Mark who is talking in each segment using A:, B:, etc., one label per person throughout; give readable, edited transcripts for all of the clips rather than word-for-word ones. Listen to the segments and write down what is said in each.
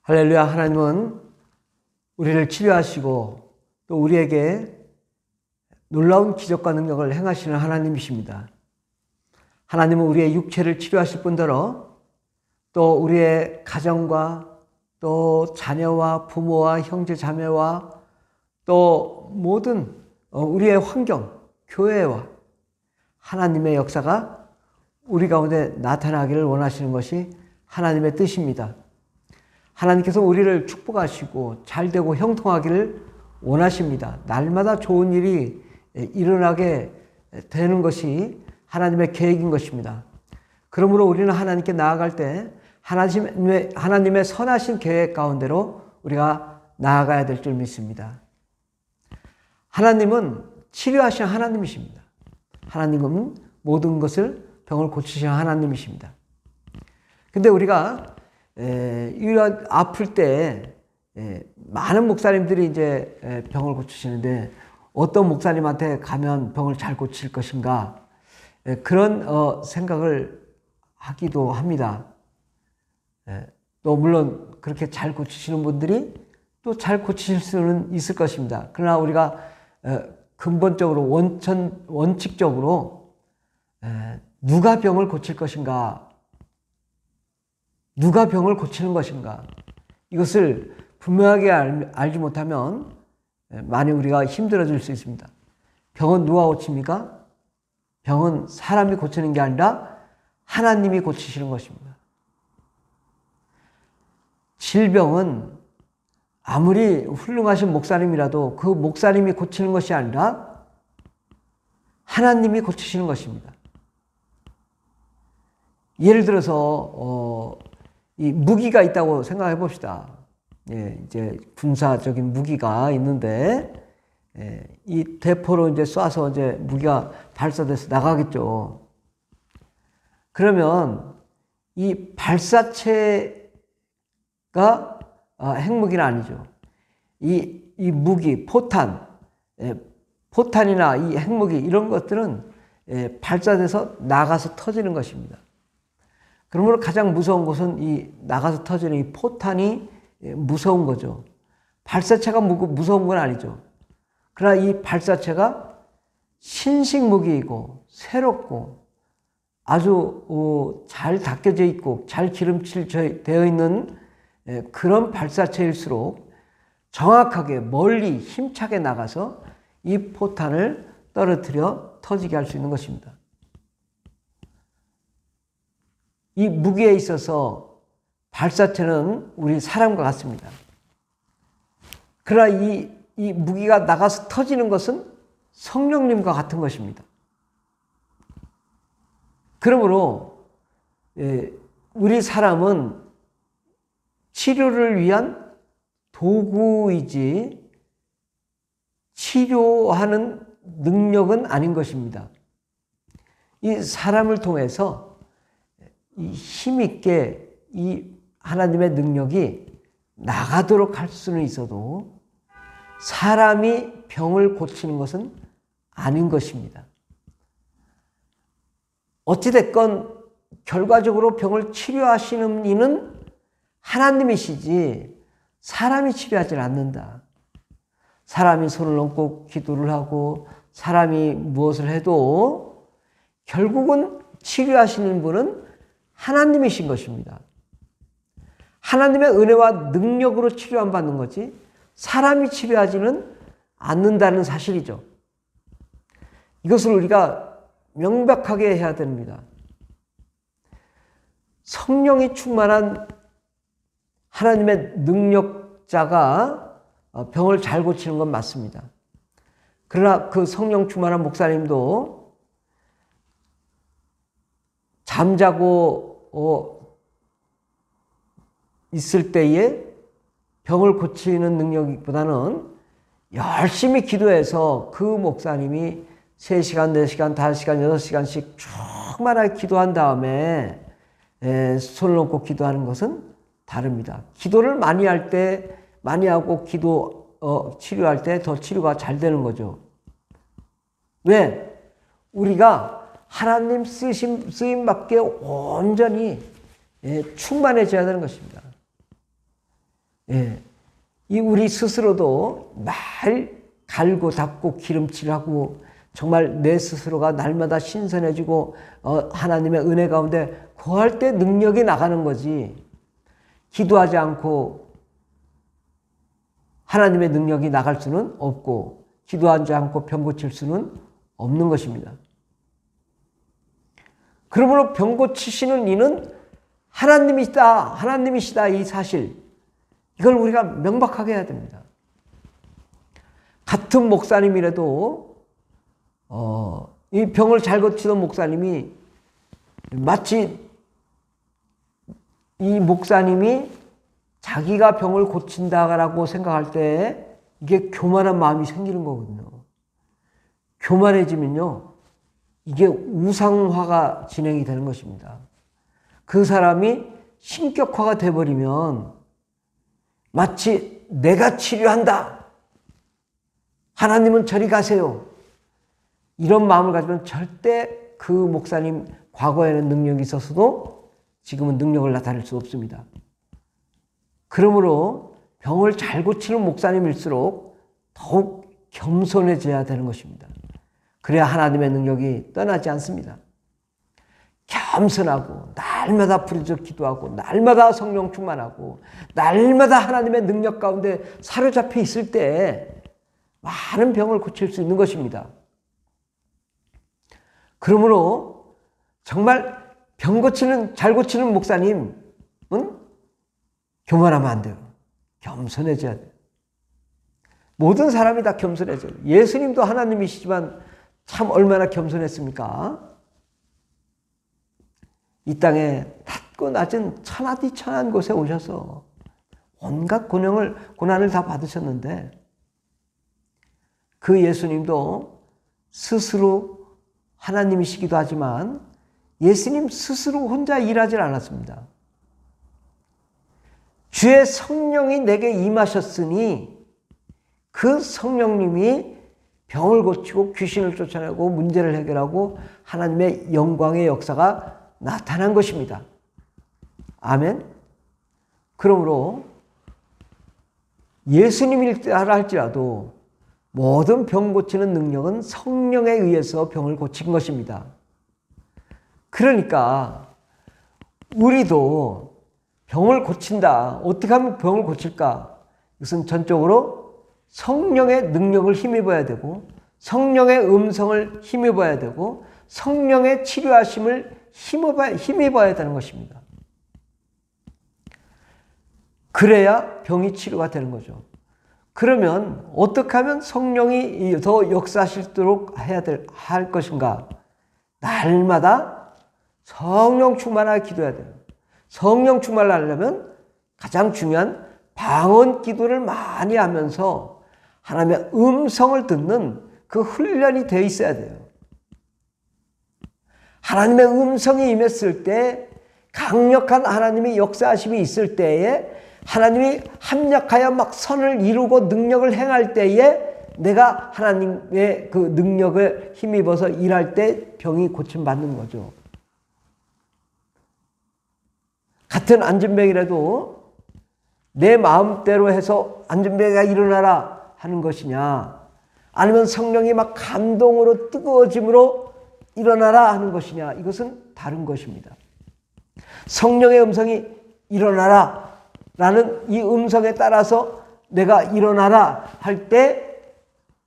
A: 할렐루야. 하나님은 우리를 치료하시고 또 우리에게 놀라운 기적과 능력을 행하시는 하나님이십니다. 하나님은 우리의 육체를 치료하실 뿐더러 또 우리의 가정과 또 자녀와 부모와 형제 자매와 또 모든 우리의 환경, 교회와 하나님의 역사가 우리 가운데 나타나기를 원하시는 것이 하나님의 뜻입니다. 하나님께서 우리를 축복하시고 잘되고 형통하기를 원하십니다. 날마다 좋은 일이 일어나게 되는 것이 하나님의 계획인 것입니다. 그러므로 우리는 하나님께 나아갈 때 하나님의 선하신 계획 가운데로 우리가 나아가야 될 줄 믿습니다. 하나님은 치료하시는 하나님이십니다. 하나님은 모든 것을 병을 고치시는 하나님이십니다. 근데 우리가 이런 아플 때 많은 목사님들이 이제 병을 고치시는데 어떤 목사님한테 가면 병을 잘 고칠 것인가 그런 생각을 하기도 합니다. 또 물론 그렇게 잘 고치시는 분들이 또 잘 고치실 수는 있을 것입니다. 그러나 우리가 근본적으로 원칙적으로 누가 병을 고칠 것인가, 누가 병을 고치는 것인가, 이것을 분명하게 알지 못하면 많이 우리가 힘들어질 수 있습니다. 병은 누가 고칩니까? 병은 사람이 고치는 게 아니라 하나님이 고치시는 것입니다. 질병은 아무리 훌륭하신 목사님이라도 그 목사님이 고치는 것이 아니라 하나님이 고치시는 것입니다. 예를 들어서 이 무기가 있다고 생각해 봅시다. 이제 군사적인 무기가 있는데 이 대포로 이제 쏴서 이제 무기가 발사돼서 나가겠죠. 그러면 이 발사체가 핵무기는 아니죠. 이 무기, 포탄이나 이 핵무기 이런 것들은 발사돼서 나가서 터지는 것입니다. 그러므로 가장 무서운 것은 이 나가서 터지는 이 포탄이 무서운 거죠. 발사체가 무서운 건 아니죠. 그러나 이 발사체가 신식 무기이고 새롭고 아주 잘 닦여져 있고 잘 기름칠되어 있는 그런 발사체일수록 정확하게 멀리 힘차게 나가서 이 포탄을 떨어뜨려 터지게 할 수 있는 것입니다. 이 무기에 있어서 발사체는 우리 사람과 같습니다. 그러나 이 무기가 나가서 터지는 것은 성령님과 같은 것입니다. 그러므로 우리 사람은 치료를 위한 도구이지 치료하는 능력은 아닌 것입니다. 이 사람을 통해서 이 힘있게 이 하나님의 능력이 나가도록 할 수는 있어도 사람이 병을 고치는 것은 아닌 것입니다. 어찌됐건 결과적으로 병을 치료하시는 이는 하나님이시지 사람이 치료하지 않는다. 사람이 손을 얹고 기도를 하고 사람이 무엇을 해도 결국은 치료하시는 분은 하나님이신 것입니다. 하나님의 은혜와 능력으로 치료 안 받는 거지 사람이 치료하지는 않는다는 사실이죠. 이것을 우리가 명백하게 해야 됩니다. 성령이 충만한 하나님의 능력자가 병을 잘 고치는 건 맞습니다. 그러나 그 성령 충만한 목사님도 잠자고 있을 때에 병을 고치는 능력보다는 열심히 기도해서 그 목사님이 3시간, 4시간, 5시간, 6시간씩 충만하게 기도한 다음에 손을 얹고 기도하는 것은 다릅니다. 기도를 많이 할 때, 많이 하고 치료할 때 더 치료가 잘 되는 거죠. 왜? 우리가 하나님 쓰임받기에 온전히 충만해져야 되는 것입니다. 예. 이 우리 스스로도 날 갈고 닦고 기름칠하고 정말 내 스스로가 날마다 신선해지고 하나님의 은혜 가운데 거할 때 능력이 나가는 거지. 기도하지 않고 하나님의 능력이 나갈 수는 없고 기도하지 않고 병 고칠 수는 없는 것입니다. 그러므로 병 고치시는 이는 하나님이시다 이 사실, 이걸 우리가 명백하게 해야 됩니다. 같은 목사님이라도 이 병을 잘 고치던 목사님이 마치 이 목사님이 자기가 병을 고친다라고 생각할 때 이게 교만한 마음이 생기는 거거든요. 교만해지면요, 이게 우상화가 진행이 되는 것입니다. 그 사람이 신격화가 돼버리면 마치 내가 치료한다, 하나님은 저리 가세요, 이런 마음을 가지면 절대 그 목사님 과거에는 능력이 있었어도 지금은 능력을 나타낼 수 없습니다. 그러므로 병을 잘 고치는 목사님일수록 더욱 겸손해져야 되는 것입니다. 그래야 하나님의 능력이 떠나지 않습니다. 겸손하고 날마다 부르짖어 기도하고 날마다 성령 충만하고 날마다 하나님의 능력 가운데 사로잡혀 있을 때 많은 병을 고칠 수 있는 것입니다. 그러므로 정말 잘 고치는 목사님은 교만하면 안 돼요. 겸손해져야 돼요. 모든 사람이 다 겸손해져요. 예수님도 하나님이시지만 참 얼마나 겸손했습니까? 이 땅에 낮고 낮은 천하디 천한 곳에 오셔서 온갖 고난을 다 받으셨는데 그 예수님도 스스로 하나님이시기도 하지만 예수님 스스로 혼자 일하지 않았습니다. 주의 성령이 내게 임하셨으니 그 성령님이 병을 고치고 귀신을 쫓아내고 문제를 해결하고 하나님의 영광의 역사가 나타난 것입니다. 아멘. 그러므로 예수님이라 할지라도 모든 병 고치는 능력은 성령에 의해서 병을 고친 것입니다. 그러니까 우리도 병을 고친다. 어떻게 하면 병을 고칠까? 이것은 전적으로 성령의 능력을 힘입어야 되고 성령의 음성을 힘입어야 되고 성령의 치료하심을 힘입어야 되는 것입니다. 그래야 병이 치료가 되는 거죠. 그러면 어떻게 하면 성령이 더 역사하시도록 할 것인가? 날마다 성령 충만하게 기도해야 돼요. 성령 충만을 하려면 가장 중요한 방언 기도를 많이 하면서 하나님의 음성을 듣는 그 훈련이 되어 있어야 돼요. 하나님의 음성이 임했을 때, 강력한 하나님의 역사하심이 있을 때에 하나님이 합력하여 막 선을 이루고 능력을 행할 때에 내가 하나님의 그 능력을 힘입어서 일할 때 병이 고침받는 거죠. 같은 안진병이라도 내 마음대로 해서 안진병이가 일어나라 하는 것이냐, 아니면 성령이 막 감동으로 뜨거워짐으로 일어나라 하는 것이냐, 이것은 다른 것입니다. 성령의 음성이 일어나라 라는 이 음성에 따라서 내가 일어나라 할 때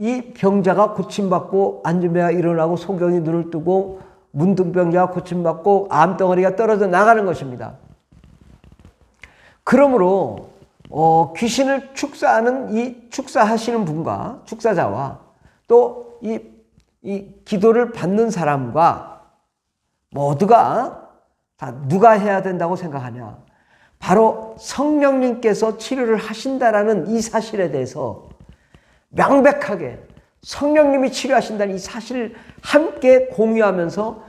A: 이 병자가 고침받고 안진병이가 일어나고 소경이 눈을 뜨고 문둥병자가 고침받고 암덩어리가 떨어져 나가는 것입니다. 그러므로 귀신을 축사하시는 분과 축사자와 또 이 기도를 받는 사람과 모두가 다 누가 해야 된다고 생각하냐? 바로 성령님께서 치료를 하신다라는 이 사실에 대해서 명백하게 성령님이 치료하신다는 이 사실을 함께 공유하면서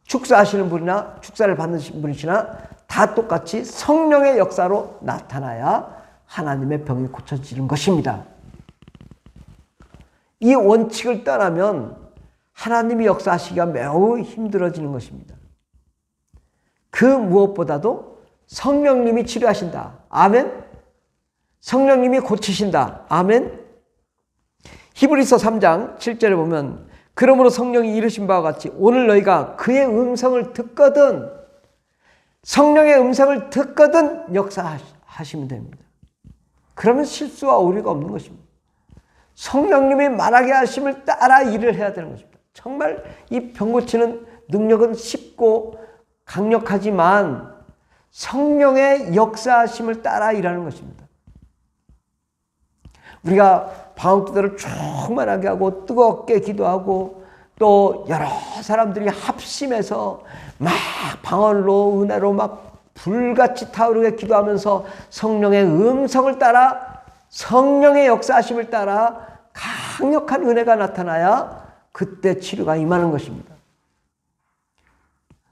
A: 축사하시는 분이나 축사를 받는 분이시나 다 똑같이 성령의 역사로 나타나야 하나님의 병이 고쳐지는 것입니다. 이 원칙을 떠나면 하나님이 역사하시기가 매우 힘들어지는 것입니다. 그 무엇보다도 성령님이 치료하신다. 아멘? 성령님이 고치신다. 아멘. 히브리서 3장 7절에 보면 그러므로 성령이 이르신 바와 같이 오늘 너희가 그의 음성을 듣거든, 성령의 음성을 듣거든 역사하시면 됩니다. 그러면 실수와 오류가 없는 것입니다. 성령님이 말하게 하심을 따라 일을 해야 되는 것입니다. 정말 이 병 고치는 능력은 쉽고 강력하지만 성령의 역사하심을 따라 일하는 것입니다. 우리가 방언기도를 충만하게 하고 뜨겁게 기도하고 또 여러 사람들이 합심해서 막 방언으로 은혜로 막 불같이 타오르게 기도하면서 성령의 음성을 따라 성령의 역사하심을 따라 강력한 은혜가 나타나야 그때 치료가 임하는 것입니다.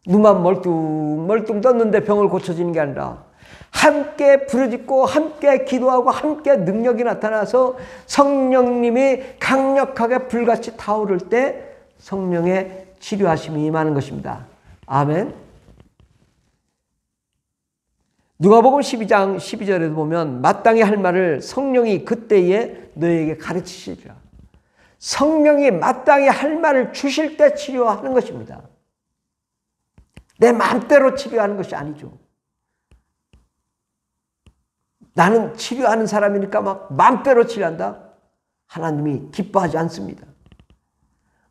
A: 눈만 멀뚱멀뚱 떴는데 병을 고쳐지는 게 아니라 함께 부르짖고 함께 기도하고 함께 능력이 나타나서 성령님이 강력하게 불같이 타오를 때 성령의 치료하심이 임하는 것입니다. 아멘. 누가복음 12장 12절에도 보면 마땅히 할 말을 성령이 그때에 너희에게 가르치시리라. 성령이 마땅히 할 말을 주실 때 치료하는 것입니다. 내 마음대로 치료하는 것이 아니죠. 나는 치료하는 사람이니까 막 마음대로 치료한다. 하나님이 기뻐하지 않습니다.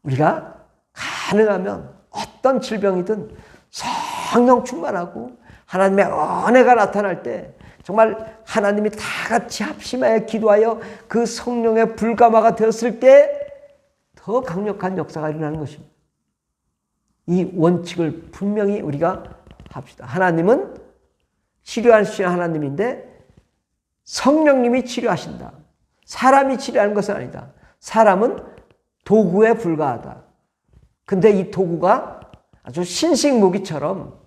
A: 우리가 가능하면 어떤 질병이든 성령 충만하고 하나님의 은혜가 나타날 때 정말 하나님이 다 같이 합심하여 기도하여 그 성령의 불가마가 되었을 때 더 강력한 역사가 일어나는 것입니다. 이 원칙을 분명히 우리가 합시다. 하나님은 치료하시는 하나님인데 성령님이 치료하신다. 사람이 치료하는 것은 아니다. 사람은 도구에 불과하다. 근데 이 도구가 아주 신식무기처럼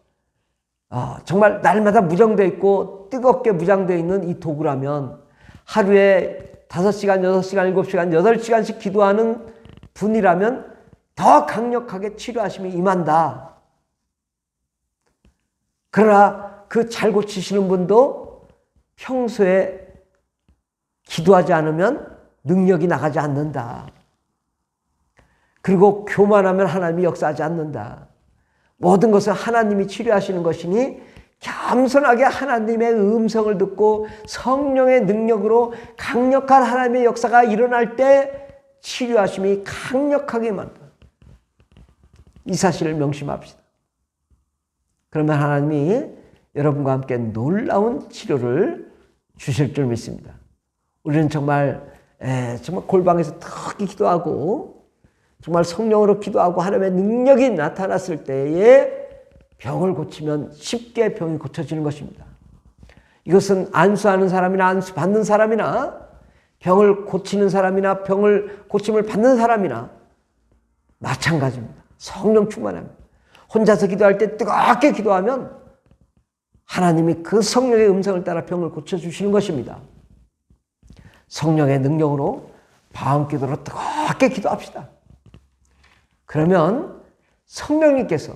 A: 정말 날마다 무장되어 있고 뜨겁게 무장되어 있는 이 도구라면 하루에 5시간, 6시간, 7시간, 8시간씩 기도하는 분이라면 더 강력하게 치료하심이 임한다. 그러나 그 잘 고치시는 분도 평소에 기도하지 않으면 능력이 나가지 않는다. 그리고 교만하면 하나님이 역사하지 않는다. 모든 것은 하나님이 치료하시는 것이니 겸손하게 하나님의 음성을 듣고 성령의 능력으로 강력한 하나님의 역사가 일어날 때 치료하심이 강력하게 만다. 이 사실을 명심합시다. 그러면 하나님이 여러분과 함께 놀라운 치료를 주실 줄 믿습니다. 우리는 정말 골방에서 특히 기도하고 정말 성령으로 기도하고 하나님의 능력이 나타났을 때에 병을 고치면 쉽게 병이 고쳐지는 것입니다. 이것은 안수하는 사람이나 안수 받는 사람이나 병을 고치는 사람이나 병을 고침을 받는 사람이나 마찬가지입니다. 성령 충만합니다. 혼자서 기도할 때 뜨겁게 기도하면 하나님이 그 성령의 음성을 따라 병을 고쳐주시는 것입니다. 성령의 능력으로 방언기도로 뜨겁게 기도합시다. 그러면 성령님께서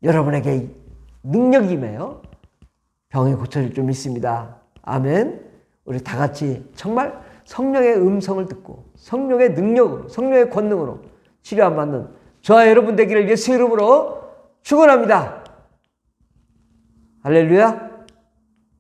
A: 여러분에게 능력이 임하여 병이 고쳐질 줄 믿습니다. 아멘. 우리 다 같이 정말 성령의 음성을 듣고 성령의 능력으로 성령의 권능으로 치료함 받는 저와 여러분 되기를 예수 이름으로 축원합니다. 할렐루야.